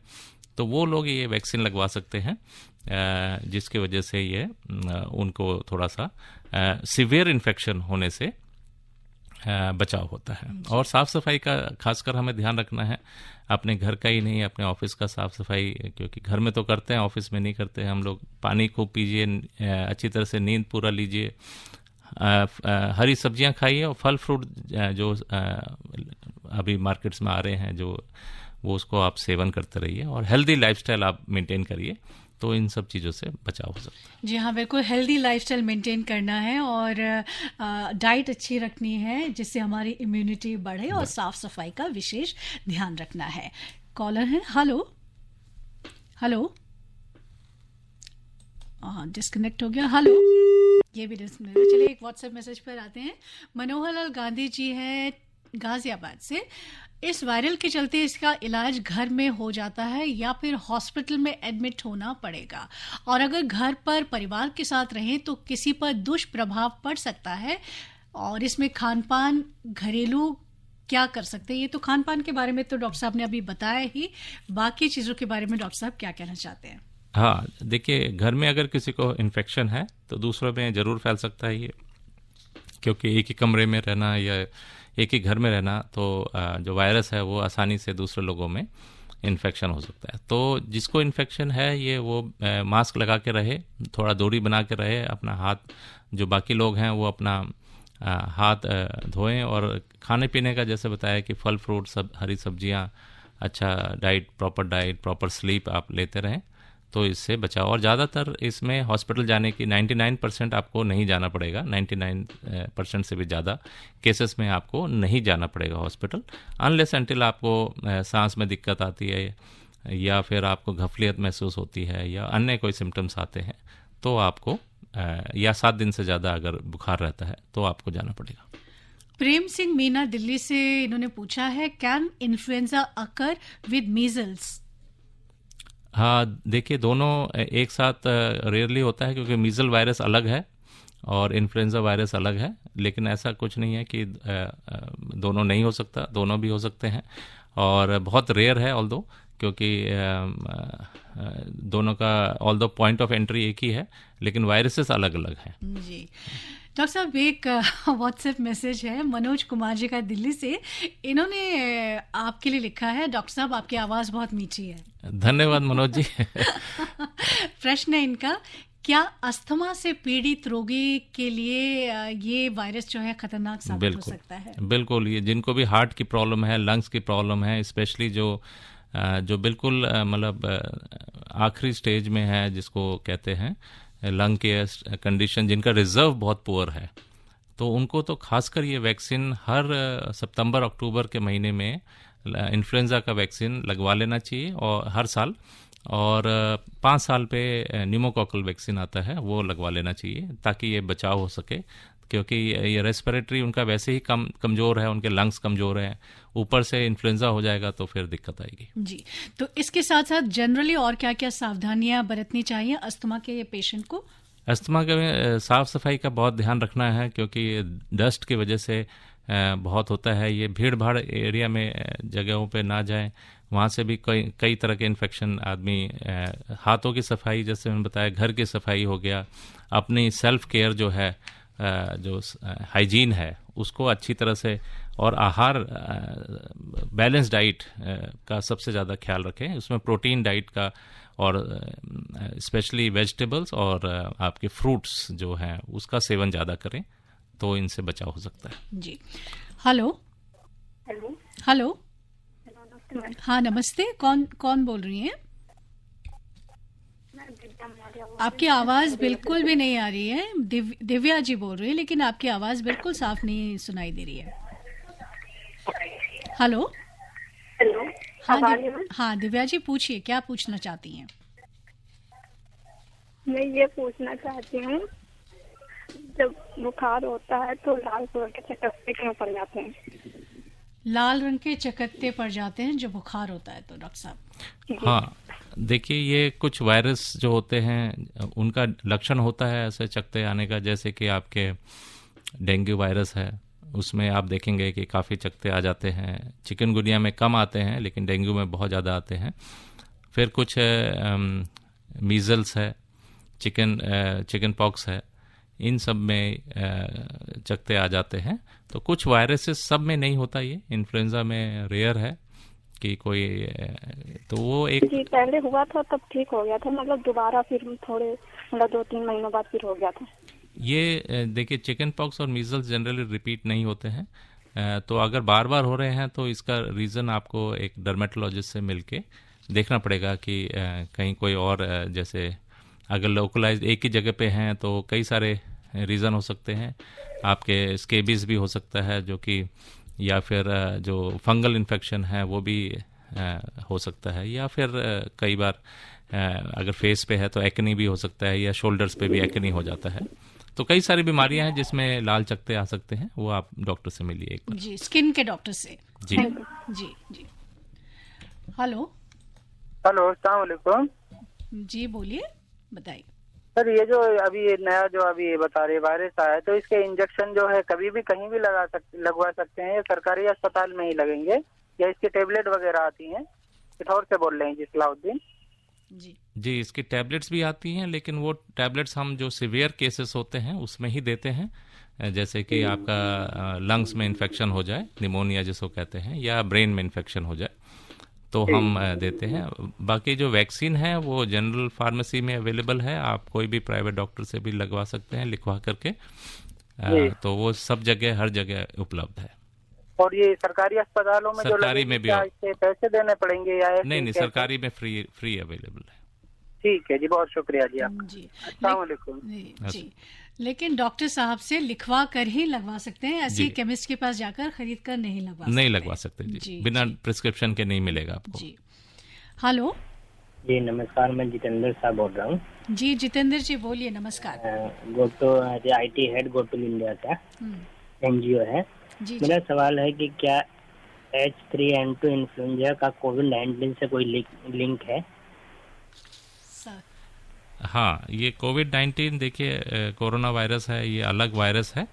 Speaker 3: तो वो लोग ये वैक्सीन लगवा सकते हैं, जिसकी वजह से ये उनको थोड़ा सा सीवियर इन्फेक्शन होने से बचाव होता है। और साफ़ सफाई का खासकर हमें ध्यान रखना है, अपने घर का ही नहीं, अपने ऑफिस का साफ़ सफाई, क्योंकि घर में तो करते हैं, ऑफिस में नहीं करते हम लोग। पानी खूब पीजिए, अच्छी तरह से नींद पूरा लीजिए, हरी सब्जियां खाइए, और फल फ्रूट जो अभी मार्केट्स में आ रहे हैं जो वो उसको आप सेवन करते रहिए, और हेल्दी लाइफस्टाइल आप मेंटेन करिए, तो इन सब चीज़ों से बचाव हो सकता है।
Speaker 2: जी हाँ, बिल्कुल हेल्दी लाइफस्टाइल मेंटेन करना है, और डाइट अच्छी रखनी है जिससे हमारी इम्यूनिटी बढ़े, और साफ सफाई का विशेष ध्यान रखना है। कॉलर है, हेलो हेलो, डिस्कनेक्ट हो गया, हेलो, ये भी डिस्कनेक्ट। चलिए एक व्हाट्सएप मैसेज पर आते हैं। मनोहर लाल गांधी जी हैं गाजियाबाद से। इस वायरल के चलते इसका इलाज घर में हो जाता है या फिर हॉस्पिटल में एडमिट होना पड़ेगा, और अगर घर पर परिवार के साथ रहें तो किसी पर दुष्प्रभाव पड़ सकता है, और इसमें खान पान, घरेलू क्या कर सकते हैं? ये तो खान पान के बारे में तो डॉक्टर साहब ने अभी बताया ही, बाकी चीज़ों के बारे में डॉक्टर साहब क्या कहना चाहते हैं?
Speaker 3: हाँ, देखिए, घर में अगर किसी को इन्फेक्शन है तो दूसरों में ज़रूर फैल सकता है ये, क्योंकि एक ही कमरे में रहना या एक ही घर में रहना, तो जो वायरस है वो आसानी से दूसरे लोगों में इन्फेक्शन हो सकता है। तो जिसको इन्फेक्शन है ये वो मास्क लगा के रहे, थोड़ा दूरी बना के रहे, अपना हाथ, जो बाकी लोग हैं वो अपना हाथ धोएं, और खाने पीने का जैसे बताया कि फल फ्रूट, सब हरी सब्जियां, अच्छा डाइट, प्रॉपर स्लीप आप लेते रहें, तो इससे बचाओ। और ज़्यादातर इसमें हॉस्पिटल जाने की 99% आपको नहीं जाना पड़ेगा, 99% से भी ज़्यादा केसेस में आपको नहीं जाना पड़ेगा हॉस्पिटल, अनलेस अनटिल आपको सांस में दिक्कत आती है, या फिर आपको घफलियत महसूस होती है, या अन्य कोई सिम्टम्स आते हैं, तो आपको या 7 दिन से ज़्यादा अगर बुखार रहता है तो आपको जाना पड़ेगा।
Speaker 2: प्रेम सिंह मीना दिल्ली से इन्होंने पूछा है, can influenza occur with measles?
Speaker 3: हाँ, देखिए दोनों एक साथ रेयरली होता है, क्योंकि मीजल वायरस अलग है और इन्फ्लुएंजा वायरस अलग है, लेकिन ऐसा कुछ नहीं है कि दोनों नहीं हो सकता, दोनों भी हो सकते हैं, और बहुत रेयर है ऑल्दो, क्योंकि दोनों का ऑल्दो पॉइंट ऑफ एंट्री एक ही है, लेकिन वायरसेस अलग अलग हैं।
Speaker 2: जी डॉक्टर साहब, एक व्हाट्सएप मैसेज है मनोज कुमार जी का दिल्ली से, इन्होंने आपके लिए लिखा है, डॉक्टर साहब आपकी आवाज़ बहुत मीठी है।
Speaker 3: धन्यवाद मनोज जी।
Speaker 2: प्रश्न है इनका, क्या अस्थमा से पीड़ित रोगी के लिए ये वायरस जो है खतरनाक साबित हो सकता है?
Speaker 3: बिल्कुल, ये जिनको भी हार्ट की प्रॉब्लम है, लंग्स की प्रॉब्लम है, स्पेशली जो बिल्कुल मतलब आखिरी स्टेज में है, जिसको कहते हैं लंग के कंडीशन, जिनका रिजर्व बहुत पुअर है, तो उनको तो खासकर ये वैक्सीन हर सितंबर अक्टूबर के महीने में इन्फ्लुएंजा का वैक्सीन लगवा लेना चाहिए, और हर साल, और 5 साल पे न्यूमोकॉकल वैक्सीन आता है वो लगवा लेना चाहिए, ताकि ये बचाव हो सके, क्योंकि ये रेस्पिरेटरी उनका वैसे ही कमज़ोर है, उनके लंग्स कमज़ोर हैं, ऊपर से इन्फ्लुएंजा हो जाएगा तो फिर दिक्कत आएगी।
Speaker 2: जी, तो इसके साथ साथ जनरली और क्या क्या सावधानियां बरतनी चाहिए अस्थमा के ये पेशेंट को?
Speaker 3: अस्थमा के साफ़ सफाई का बहुत ध्यान रखना है, क्योंकि डस्ट की वजह से बहुत होता है, ये भीड़ भाड़ एरिया में जगहों पे ना जाएं, वहाँ से भी कई तरह के इन्फेक्शन आदमी, हाथों की सफाई जैसे मैंने बताया, घर की सफाई हो गया, अपनी सेल्फ केयर जो है, जो हाइजीन है उसको अच्छी तरह से, और आहार बैलेंस डाइट का सबसे ज़्यादा ख्याल रखें, उसमें प्रोटीन डाइट का, और स्पेशली वेजिटेबल्स और आपके फ्रूट्स जो हैं उसका सेवन ज़्यादा करें, तो इनसे बचाव हो सकता है।
Speaker 2: जी, हेलो
Speaker 9: हेलो
Speaker 2: हेलो,
Speaker 9: नमस्ते।
Speaker 2: हाँ नमस्ते, कौन बोल रही हैं? आपकी आवाज़ बिल्कुल भी नहीं आ रही है। दिव्या जी बोल रही है, लेकिन आपकी आवाज़ बिल्कुल साफ नहीं सुनाई दे रही है। हेलो
Speaker 9: हेलो,
Speaker 2: हाँ दिव्या जी पूछिए, क्या पूछना चाहती हैं?
Speaker 9: मैं ये पूछना चाहती हूँ, जब बुखार होता है तो लाल कलर के चकत्ते क्यों पड़ जाते हैं?
Speaker 2: लाल रंग के चकत्ते पड़ जाते हैं जब बुखार होता है तो डॉक्टर साहब?
Speaker 3: हाँ, देखिए ये कुछ वायरस जो होते हैं उनका लक्षण होता है ऐसे चकत्ते आने का, जैसे कि आपके डेंगू वायरस है, उसमें आप देखेंगे कि काफ़ी चकत्ते आ जाते हैं। चिकनगुनिया में कम आते हैं, लेकिन डेंगू में बहुत ज़्यादा आते हैं। फिर कुछ मीजल्स है, चिकन पॉक्स है, इन सब में चकत्ते आ जाते हैं। तो कुछ वायरसेस सब में नहीं होता, ये इन्फ्लुएंजा में रेयर है कि कोई, तो वो एक
Speaker 9: जी पहले हुआ था तब ठीक हो गया था, मतलब दोबारा फिर थोड़े मतलब 2-3 महीनों बाद फिर हो गया था।
Speaker 3: ये देखिए चिकन पॉक्स और मीजल्स जनरली रिपीट नहीं होते हैं, तो अगर बार बार हो रहे हैं तो इसका रीज़न आपको एक डर्मेटोलॉजिस्ट से मिलके देखना पड़ेगा कि कहीं कोई और, जैसे अगर लोकलाइज एक ही जगह पे हैं तो कई सारे रीज़न हो सकते हैं। आपके स्केबीज भी हो सकता है जो कि, या फिर जो फंगल इन्फेक्शन है वो भी हो सकता है, या फिर कई बार अगर फेस पे है तो एक्नी भी हो सकता है, या शोल्डर्स पे भी एक्नी हो जाता है। तो कई सारी बीमारियां हैं जिसमें लाल चकत्ते आ सकते हैं, वो आप डॉक्टर से मिलिए एक बार।
Speaker 2: जी, स्किन के डॉक्टर से।
Speaker 3: जी
Speaker 2: जी जी। हेलो
Speaker 8: हेलो, अस्सलाम वालेकुम।
Speaker 2: जी बोलिए, बताइए।
Speaker 8: सर ये जो अभी नया जो अभी बता रहे वायरस आया है, तो इसके इंजेक्शन जो है कभी भी कहीं भी लगवा सकते हैं, या सरकारी अस्पताल में ही लगेंगे, या इसकी टेबलेट वगैरह आती हैं? कितौर से बोल रहे हैं जी, सलाउद्दीन।
Speaker 3: जी, इसकी टैबलेट्स भी आती हैं, लेकिन वो टैबलेट्स हम जो सीवियर केसेस होते हैं उसमें ही देते हैं, जैसे कि आपका लंग्स में इन्फेक्शन हो जाए, निमोनिया जिसको कहते हैं, या ब्रेन में इन्फेक्शन हो जाए, तो हम देते हैं। बाकी जो वैक्सीन है वो जनरल फार्मेसी में अवेलेबल है, आप कोई भी प्राइवेट डॉक्टर से भी लगवा सकते हैं लिखवा करके, तो वो सब जगह हर जगह उपलब्ध है।
Speaker 8: और ये सरकारी अस्पतालों में
Speaker 3: सरकारी में भी
Speaker 8: इसके पैसे देने पड़ेंगे या
Speaker 3: नहीं, सरकारी में फ्री अवेलेबल है।
Speaker 8: ठीक है जी, बहुत शुक्रिया जी आपका।
Speaker 2: जी,
Speaker 8: अस्सलाम वालेकुम।
Speaker 2: जी, लेकिन डॉक्टर साहब से लिखवा कर ही लगवा सकते हैं, ऐसे केमिस्ट के पास जाकर खरीद कर नहीं लगवा सकते
Speaker 3: जी, बिना प्रिस्क्रिप्शन के नहीं मिलेगा आपको।
Speaker 2: जी। हेलो
Speaker 10: जी नमस्कार, मैं जितेंद्र साहब बोल रहा हूँ।
Speaker 2: जी जितेंद्र जी बोलिए, नमस्कार।
Speaker 10: गोटो IT हेड गोटो इंडिया का NGO है। मेरा सवाल है कि क्या H3N2 इन्फ्लुएंजा का कोविड-19 से कोई लिंक है?
Speaker 3: हाँ, ये कोविड-19 देखिए कोरोना वायरस है, ये अलग वायरस है,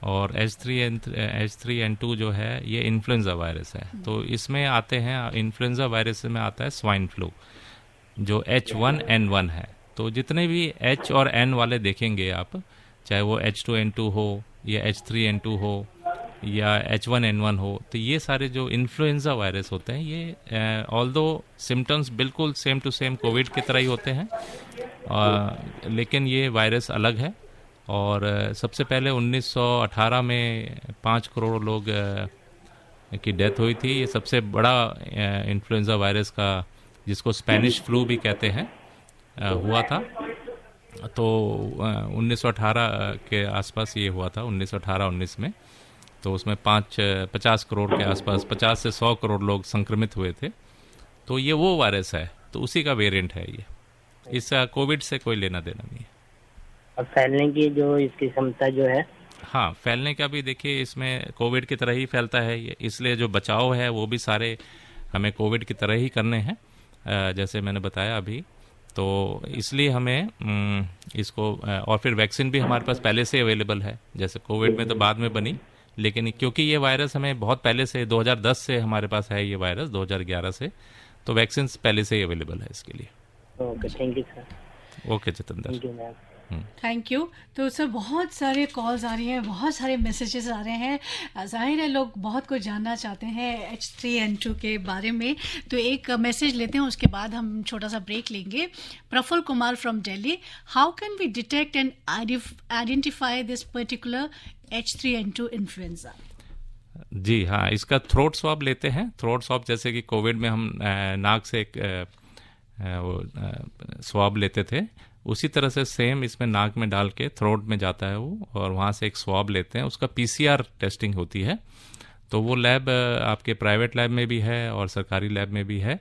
Speaker 3: और H3N2 जो है ये इन्फ्लुएंजा वायरस है। तो इसमें आते हैं, इन्फ्लुएंजा वायरस में आता है स्वाइन फ्लू जो H1N1 है। तो जितने भी H और N वाले देखेंगे आप, चाहे वो H2N2 हो या H3N2 हो या H1N1 हो, तो ये सारे जो इन्फ्लुएंजा वायरस होते हैं ये ऑल्दो सिम्टम्स बिल्कुल सेम टू सेम कोविड की तरह ही होते हैं, लेकिन ये वायरस अलग है। और सबसे पहले 1918 में 5 करोड़ लोग की डेथ हुई थी। ये सबसे बड़ा इन्फ्लुएंजा वायरस का, जिसको स्पेनिश फ्लू भी कहते हैं, हुआ था। तो 1918 के आसपास ये हुआ था, 1918-19 में। तो उसमें 50 करोड़ के आसपास, 50 से 100 करोड़ लोग संक्रमित हुए थे। तो ये वो वायरस है, तो उसी का वेरिएंट है ये। इसका कोविड से कोई लेना देना नहीं है।
Speaker 10: और फैलने की जो इसकी क्षमता जो है,
Speaker 3: हाँ, फैलने का भी देखिए इसमें कोविड की तरह ही फैलता है ये, इसलिए जो बचाव है वो भी सारे हमें कोविड की तरह ही करने हैं, जैसे मैंने बताया अभी। तो इसलिए हमें इसको, और फिर वैक्सीन भी हमारे पास पहले से अवेलेबल है। जैसे कोविड में तो बाद में बनी, लेकिन क्योंकि ये वायरस हमें बहुत पहले से, 2010 से हमारे पास है ये वायरस, 2011 से, तो वैक्सीन पहले से ही अवेलेबल है इसके लिए।
Speaker 10: Okay, thank you sir.
Speaker 3: Okay Jitendra,
Speaker 10: thank you ma'am.
Speaker 2: Thank you. तो सर बहुत सारे कॉल्स आ रही हैं, बहुत सारे मैसेजेस आ रहे हैं। जाहिर है लोग बहुत कुछ जानना चाहते हैं H3N2 के बारे में। तो एक मैसेज लेते हैं, उसके बाद हम छोटा सा ब्रेक लेंगे। Praful Kumar from Delhi, how can we detect and identify this particular H3N2 influenza?
Speaker 3: जी हाँ, इसका थ्रोट स्वैब लेते हैं। थ्रोट स्वैब जैसे कि कोविड में हम नाक से एक स्वैब लेते थे, उसी तरह से सेम इसमें नाक में डाल के थ्रोट में जाता है वो, और वहाँ से एक स्वैब लेते हैं। उसका PCR टेस्टिंग होती है। तो वो लैब आपके प्राइवेट लैब में भी है और सरकारी लैब में भी है।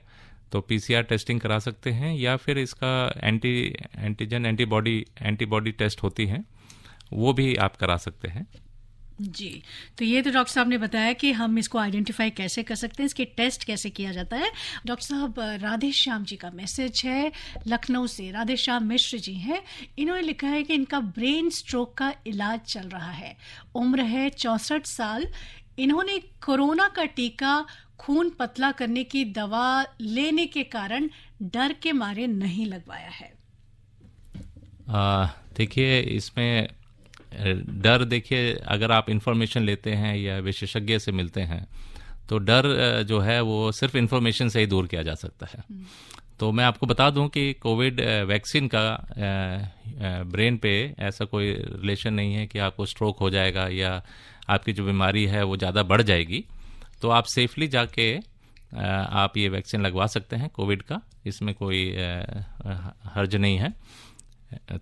Speaker 3: तो PCR टेस्टिंग करा सकते हैं, या फिर इसका एंटीबॉडी टेस्ट होती हैं, वो भी आप करा सकते हैं।
Speaker 2: जी, तो ये तो डॉक्टर साहब ने बताया कि हम इसको आइडेंटिफाई कैसे कर सकते हैं, इसके टेस्ट कैसे किया जाता है। डॉक्टर साहब, राधे श्याम जी का मैसेज है लखनऊ से। राधे श्याम मिश्र जी हैं, इन्होंने लिखा है कि इनका ब्रेन स्ट्रोक का इलाज चल रहा है, उम्र है 64 साल। इन्होंने कोरोना का टीका खून पतला करने की दवा लेने के कारण डर के मारे नहीं लगवाया है।
Speaker 3: देखिए इसमें डर, देखिए अगर आप इंफॉर्मेशन लेते हैं या विशेषज्ञ से मिलते हैं, तो डर जो है वो सिर्फ इंफॉर्मेशन से ही दूर किया जा सकता है। तो मैं आपको बता दूं कि कोविड वैक्सीन का ब्रेन पे ऐसा कोई रिलेशन नहीं है कि आपको स्ट्रोक हो जाएगा या आपकी जो बीमारी है वो ज़्यादा बढ़ जाएगी। तो आप सेफली जाके आप ये वैक्सीन लगवा सकते हैं कोविड का, इसमें कोई हर्ज नहीं है।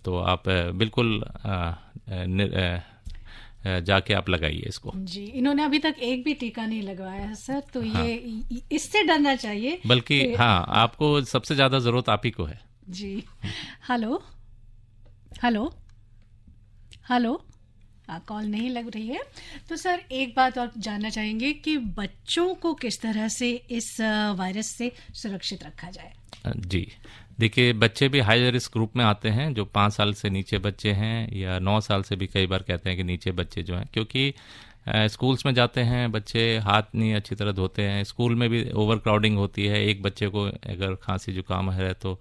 Speaker 3: तो आप बिल्कुल जाके आप लगाइए इसको।
Speaker 2: जी, इन्होंने अभी तक एक भी टीका नहीं लगवाया है सर, तो हाँ। ये इससे डरना चाहिए,
Speaker 3: बल्कि हाँ, आपको सबसे ज्यादा जरूरत आप ही को है।
Speaker 2: जी। हेलो हेलो हेलो, कॉल नहीं लग रही है। तो सर एक बात और जानना चाहेंगे कि बच्चों को किस तरह से इस वायरस से सुरक्षित रखा जाए?
Speaker 3: जी देखिए, बच्चे भी हाई रिस्क ग्रुप में आते हैं, जो 5 साल से नीचे बच्चे हैं या 9 साल से भी कई बार कहते हैं कि नीचे बच्चे जो हैं, क्योंकि स्कूल्स में जाते हैं बच्चे, हाथ नहीं अच्छी तरह धोते हैं। स्कूल में भी ओवर क्राउडिंग होती है, एक बच्चे को अगर खांसी जुकाम है तो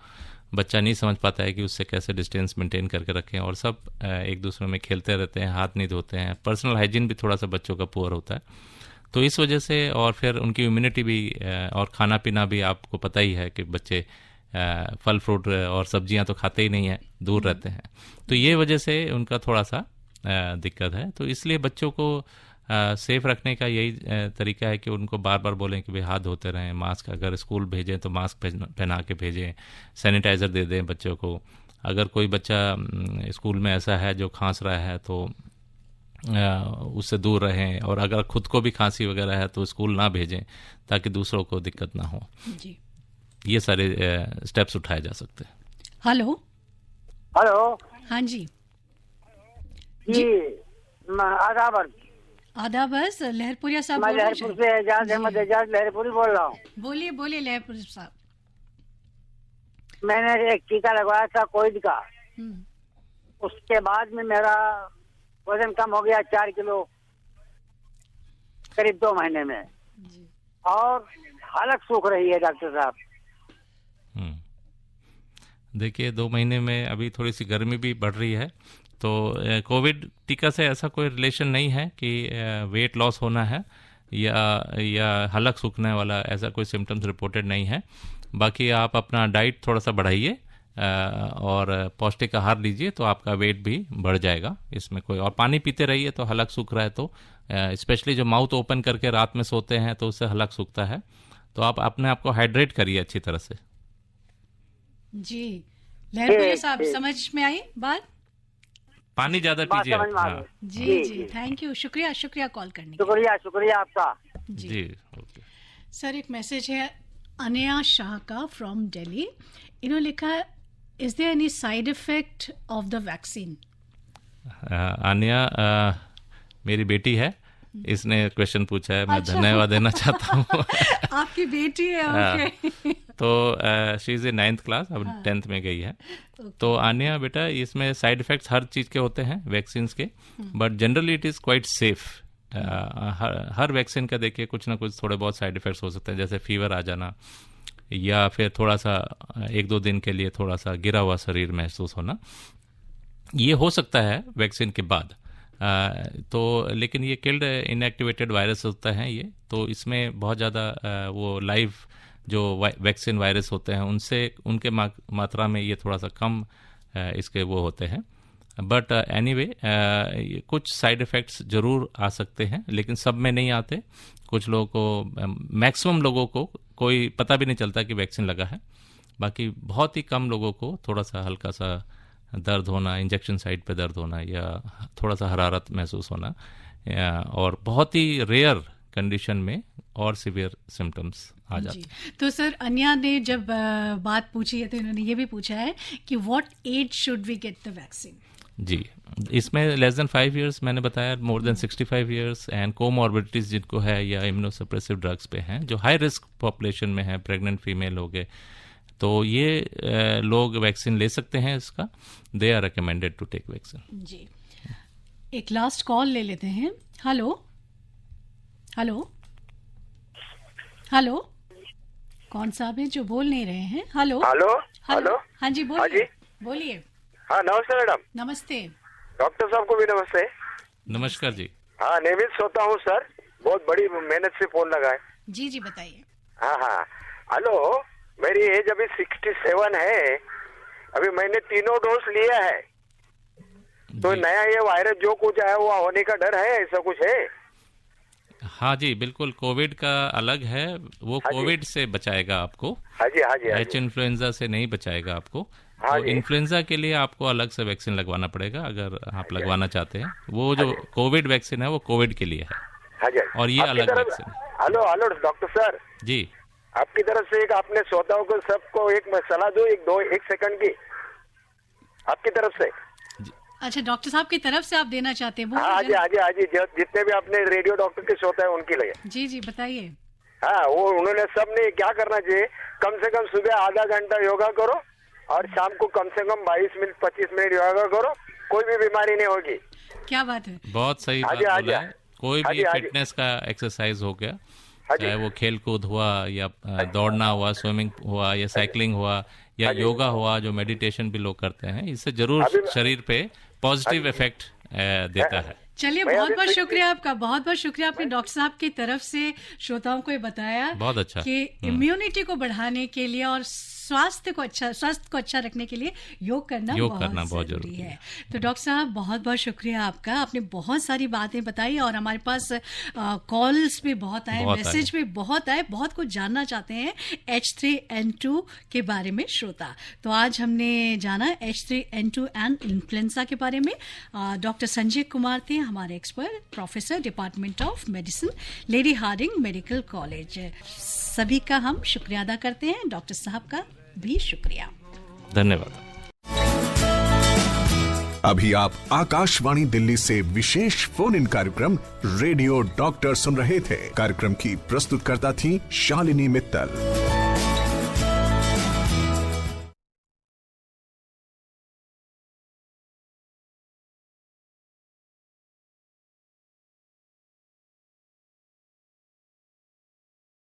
Speaker 3: बच्चा नहीं समझ पाता है कि उससे कैसे डिस्टेंस मेंटेन करके रखें, और सब एक दूसरे में खेलते रहते हैं, हाथ नहीं धोते हैं। पर्सनल हाइजीन भी थोड़ा सा बच्चों का पुअर होता है। तो इस वजह से, और फिर उनकी इम्यूनिटी भी और खाना पीना भी आपको पता ही है कि बच्चे फल फ्रूट और सब्जियां तो खाते ही नहीं है, दूर रहते हैं। तो ये वजह से उनका थोड़ा सा दिक्कत है। तो इसलिए बच्चों को सेफ रखने का यही तरीका है कि उनको बार बार बोलें कि भाई हाथ धोते रहें, मास्क अगर स्कूल भेजें तो मास्क पहना के भेजें, सैनिटाइज़र दे दें बच्चों को। अगर कोई बच्चा स्कूल में ऐसा है जो खांस रहा है तो उससे दूर रहें, और अगर खुद को भी खांसी वगैरह है तो स्कूल ना भेजें ताकि दूसरों को दिक्कत ना हो।
Speaker 2: जी
Speaker 3: ये सारे स्टेप्स उठाए जा सकते हैं।
Speaker 2: हेलो
Speaker 11: हेलो,
Speaker 2: हाँ जी
Speaker 11: जी आदाब।
Speaker 2: आदाब, लहरपुरिया साहब
Speaker 11: मैं
Speaker 2: बोल रहे हैं?
Speaker 11: लहरपुर से एजाज अहमद एजाज लहरपुरी बोल रहा हूँ।
Speaker 2: बोलिए बोलिए लहरपुर साहब।
Speaker 11: मैंने एक टीका लगवाया था कोविड का, उसके बाद में मेरा वजन कम हो गया 4 किलो करीब 2 महीने में, और हालत सूख रही है डॉक्टर साहब।
Speaker 3: देखिए 2 महीने में अभी थोड़ी सी गर्मी भी बढ़ रही है, तो कोविड टीका से ऐसा कोई रिलेशन नहीं है कि वेट लॉस होना है या हलक सूखने वाला, ऐसा कोई सिम्टम्स रिपोर्टेड नहीं है। बाकी आप अपना डाइट थोड़ा सा बढ़ाइए और पौष्टिक आहार लीजिए तो आपका वेट भी बढ़ जाएगा, इसमें कोई, और पानी पीते रहिए। तो हलक सूख रहा है तो स्पेशली जो माउथ ओपन करके रात में सोते हैं तो उससे हलक सूखता है, तो आप अपने आप को हाइड्रेट करिए अच्छी तरह से।
Speaker 2: जी लहरपुरिया साहब, समझ में आई बात?
Speaker 3: पानी ज्यादा पीजिए। हाँ।
Speaker 2: जी जी, थैंक यू, शुक्रिया शुक्रिया कॉल करने के
Speaker 11: लिए। शुक्रिया आपका
Speaker 2: जी। ओके सर, एक मैसेज है अनया शाह का फ्रॉम दिल्ली। इन्होंने लिखा है, is there any side effect of the vaccine?
Speaker 3: Anaya मेरी बेटी है, इसने क्वेश्चन पूछा है, मैं धन्यवाद देना चाहता हूँ।
Speaker 2: आपकी बेटी है? ओके।
Speaker 3: तो she is a 9th class, अब 10th में गई है। तो आन्या बेटा, इसमें साइड इफेक्ट्स हर चीज़ के होते हैं वैक्सीन के, but generally it is quite safe. Her vaccine का देखिए कुछ ना कुछ थोड़े बहुत साइड इफेक्ट्स हो सकते हैं, जैसे फीवर आ जाना या फिर थोड़ा सा 1-2 दिन के लिए थोड़ा सा गिरा हुआ शरीर महसूस होना, ये हो सकता है वैक्सीन के बाद। तो लेकिन ये किल्ड इनएक्टिवेटेड वायरस होता है ये, तो इसमें बहुत ज़्यादा वो लाइव जो वैक्सीन वायरस होते हैं उनके मात्रा में ये थोड़ा सा कम इसके वो होते हैं। बट एनीवे कुछ साइड इफ़ेक्ट्स ज़रूर आ सकते हैं, लेकिन सब में नहीं आते। कुछ लोगों को, मैक्सिमम लोगों को कोई पता भी नहीं चलता कि वैक्सीन लगा है। बाकी बहुत ही कम लोगों को थोड़ा सा हल्का सा दर्द होना, इंजेक्शन साइट पे दर्द होना या थोड़ा सा हरारत महसूस होना, और बहुत ही रेयर कंडीशन में और सिवियर सिम्टम्स आ जाते हैं।
Speaker 2: तो सर, अन्या ने जब बात पूछी है तो इन्होंने ये भी पूछा है कि what age should we get the vaccine?
Speaker 3: जी, इसमें लेस देन 5 इयर्स मैंने बताया, more than 65 years and comorbidities जिनको है या इम्यूनोसप्रेसिव ड्रग्स पे हैं, जो हाई रिस्क पॉपुलेशन में है, प्रेग्नेंट फीमेल हो गए, तो ये लोग वैक्सीन ले सकते हैं इसका। They are recommended to take vaccine.
Speaker 2: जी, एक लास्ट कॉल ले लेते हैं। हेलो हेलो हेलो, कौन साहब है जो बोल नहीं रहे हैं? हेलो
Speaker 12: हेलो
Speaker 2: हेलो, हाँ जी बोलिए बोलिए।
Speaker 12: हाँ नमस्ते मैडम।
Speaker 2: नमस्ते
Speaker 12: डॉक्टर साहब को भी नमस्ते।
Speaker 3: नमस्कार जी।
Speaker 12: हाँ नियमित सोता हूँ सर, बहुत बड़ी मेहनत से फोन लगा है।
Speaker 2: जी जी बताइए।
Speaker 12: हाँ हाँ हेलो, मेरी एज अभी 67 है, अभी मैंने 3 डोज लिया है, तो नया ये वायरस जो कुछ है वो होने का डर है, ऐसा कुछ है?
Speaker 3: हाँ जी बिल्कुल, कोविड का अलग है, वो कोविड से बचाएगा आपको।
Speaker 12: हाँ जी हाँ जी।
Speaker 3: एच इन्फ्लुएंजा से नहीं बचाएगा आपको। तो इन्फ्लुएंजा के लिए आपको अलग से वैक्सीन लगवाना पड़ेगा अगर आप लगवाना चाहते हैं। वो जो कोविड वैक्सीन है वो कोविड के लिए है, और ये अलग वैक्सीन है।
Speaker 12: हेलो हेलो डॉक्टर सर
Speaker 3: जी,
Speaker 12: आपकी तरफ से एक आपने श्रोताओं को सबको एक मैं सलाह दूं, एक सेकंड की आपकी तरफ से।
Speaker 2: अच्छा, डॉक्टर साहब की तरफ से आप देना चाहते हैं?
Speaker 12: हाँ जी हाँ जी हाँ जी, जितने भी अपने रेडियो डॉक्टर के श्रोता है उनके लिए।
Speaker 2: जी जी बताइए।
Speaker 12: हाँ, वो उन्होंने सबने क्या करना चाहिए, कम से कम सुबह आधा घंटा योगा करो और शाम को कम से कम 22-25 मिनट योगा करो, कोई भी बीमारी नहीं होगी।
Speaker 2: क्या बात है,
Speaker 3: बहुत सही बात बोला है। कोई भी फिटनेस का एक्सरसाइज हो गया, चाहे वो खेल कूद हुआ या दौड़ना हुआ, स्विमिंग हुआ या साइकिलिंग हुआ या योगा हुआ, जो मेडिटेशन भी लोग करते हैं, इससे जरूर शरीर पे पॉजिटिव इफेक्ट देता है।
Speaker 2: चलिए, बहुत बहुत शुक्रिया आपका, बहुत बहुत शुक्रिया। आपने डॉक्टर साहब की तरफ से श्रोताओं को ये बताया
Speaker 3: बहुत अच्छा
Speaker 2: कि इम्यूनिटी को बढ़ाने के लिए और स्वास्थ्य को अच्छा रखने के लिए योग करना बहुत जरूरी है। तो डॉक्टर साहब बहुत बहुत शुक्रिया आपका, आपने बहुत सारी बातें बताई और हमारे पास कॉल्स भी बहुत आए, मैसेज भी बहुत आए, बहुत कुछ जानना चाहते हैं H3N2 के बारे में श्रोता। तो आज हमने जाना H3N2 एंड इन्फ्लुएंजा के बारे में। डॉक्टर संजय कुमार थे हमारे expert, professor department of medicine, Lady Hardinge Medical College. सभी का हम शुक्रिया अदा करते हैं, डॉक्टर साहब का भी शुक्रिया,
Speaker 3: धन्यवाद।
Speaker 1: अभी आप आकाशवाणी दिल्ली से विशेष फोन इन कार्यक्रम रेडियो डॉक्टर सुन रहे थे। कार्यक्रम की प्रस्तुतकर्ता थी शालिनी मित्तल।